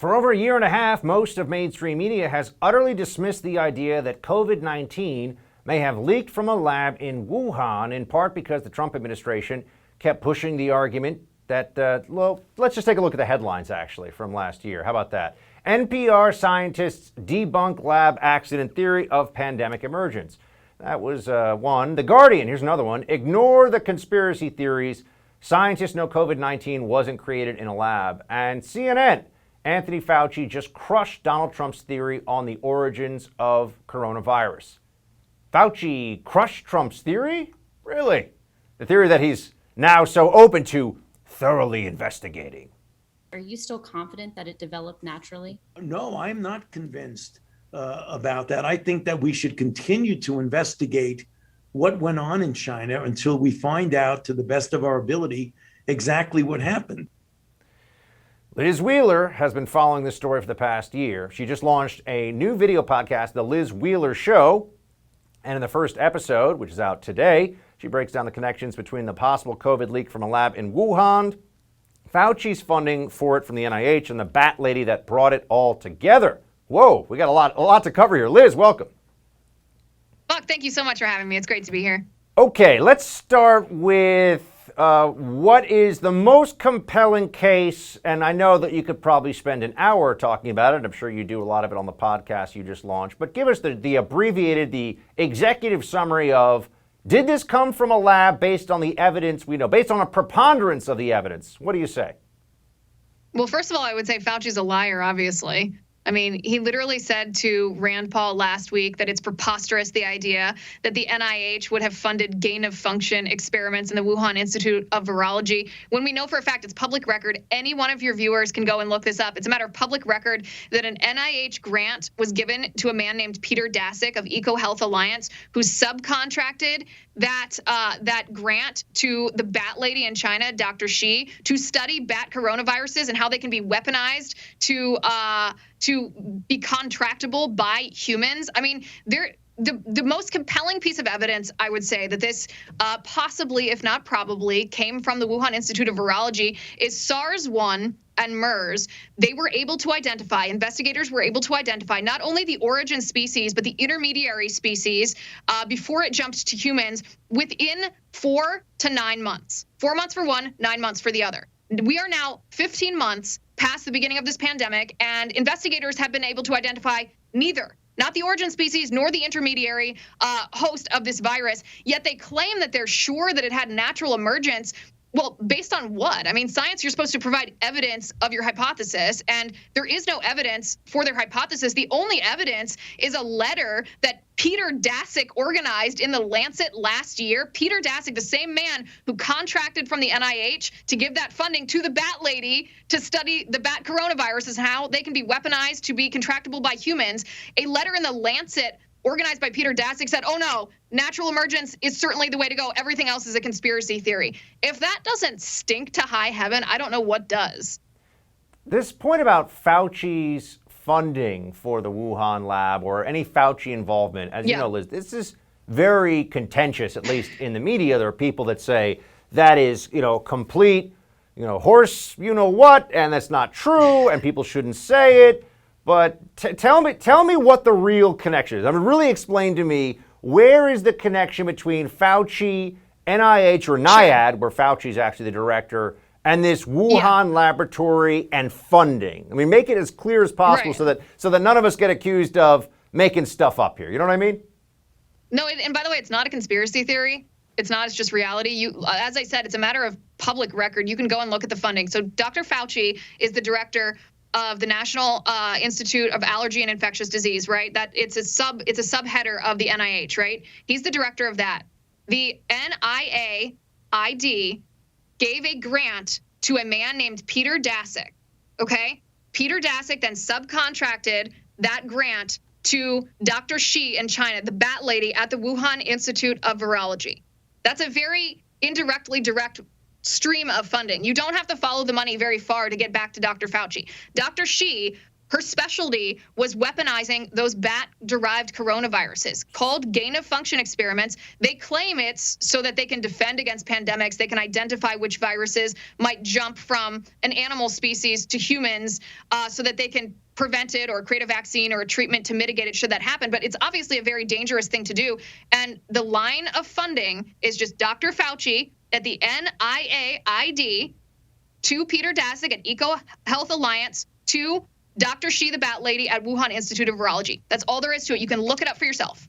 For over a year and a half, most of mainstream media has utterly dismissed the idea that COVID-19 may have leaked from a lab in Wuhan, in part because the Trump administration kept pushing the argument that, let's just take a look at the headlines, actually, from last year. How about that? NPR scientists debunk lab accident theory of pandemic emergence. That was one. The Guardian, here's another one. Ignore the conspiracy theories. Scientists know COVID-19 wasn't created in a lab. And CNN, Anthony Fauci just crushed Donald Trump's theory on the origins of coronavirus. Fauci crushed Trump's theory? Really? The theory that he's now so open to thoroughly investigating. Are you still confident that it developed naturally? No, I'm not convinced about that. I think that we should continue to investigate what went on in China until we find out, to the best of our ability, exactly what happened. Liz Wheeler has been following this story for the past year. She just launched a new video podcast, The Liz Wheeler Show. And in the first episode, which is out today, she breaks down the connections between the possible COVID leak from a lab in Wuhan, Fauci's funding for it from the NIH, and the bat lady that brought it all together. Whoa, we got a lot to cover here. Liz, welcome. Buck, thank you so much for having me. It's great to be here. Okay, let's start with what is the most compelling case, and I know that you could probably spend an hour talking about it. I'm sure you do a lot of it on the podcast you just launched, but give us the abbreviated, the executive summary of, did this come from a lab based on the evidence we know, based on a preponderance of the evidence? What do you say? Well, first of all, I would say Fauci's a liar, obviously. I mean, he literally said to Rand Paul last week that it's preposterous, the idea that the NIH would have funded gain-of-function experiments in the Wuhan Institute of Virology, when we know for a fact it's public record. Any one of your viewers can go and look this up. It's a matter of public record that an NIH grant was given to a man named Peter Daszak of EcoHealth Alliance, who subcontracted that grant to the bat lady in China, Dr. Shi, to study bat coronaviruses and how they can be weaponized to be contractable by humans. I mean, the most compelling piece of evidence, I would say, that this possibly, if not probably, came from the Wuhan Institute of Virology is SARS-1 and MERS. They were able to identify, investigators were able to identify not only the origin species, but the intermediary species before it jumped to humans within 4 to 9 months. 4 months for one, 9 months for the other. We are now 15 months past the beginning of this pandemic, and investigators have been able to identify neither, not the origin species nor the intermediary host of this virus, yet they claim that they're sure that it had natural emergence. Well, based on what? I mean, science, you're supposed to provide evidence of your hypothesis, and there is no evidence for their hypothesis. The only evidence is a letter that Peter Daszak organized in the Lancet last year. Peter Daszak, the same man who contracted from the NIH to give that funding to the bat lady to study the bat coronaviruses, how they can be weaponized to be contractable by humans. A letter in the Lancet organized by Peter Daszak said, oh no, natural emergence is certainly the way to go. Everything else is a conspiracy theory. If that doesn't stink to high heaven, I don't know what does. This point about Fauci's funding for the Wuhan lab or any Fauci involvement, as you know, Liz, this is very contentious, at least in the media. There are people that say that is, complete, horse, what, and that's not true, and people shouldn't say it. But tell me what the real connection is. I mean, really explain to me, where is the connection between Fauci, NIH, or NIAID, where Fauci's actually the director, and this Wuhan laboratory and funding? I mean, make it as clear as possible so that none of us get accused of making stuff up here. You know what I mean? No, and by the way, it's not a conspiracy theory. It's not. It's just reality. As I said, it's a matter of public record. You can go and look at the funding. So Dr. Fauci is the director of the National Institute of Allergy and Infectious Disease, right? That it's a subheader of the NIH, right? He's the director of that. The NIAID gave a grant to a man named Peter Daszak, okay? Peter Daszak then subcontracted that grant to Dr. Shi in China, the bat lady at the Wuhan Institute of Virology. That's a very indirectly direct stream of funding. You don't have to follow the money very far to get back to Dr. Fauci. Dr. Shi Her specialty was weaponizing those bat-derived coronaviruses called gain-of-function experiments. They claim it's so that they can defend against pandemics. They can identify which viruses might jump from an animal species to humans so that they can prevent it or create a vaccine or a treatment to mitigate it should that happen. But it's obviously a very dangerous thing to do. And the line of funding is just Dr. Fauci at the NIAID, to Peter Daszak at Eco Health Alliance, to Dr. Xi, the Bat Lady at Wuhan Institute of Virology. That's all there is to it. You can look it up for yourself.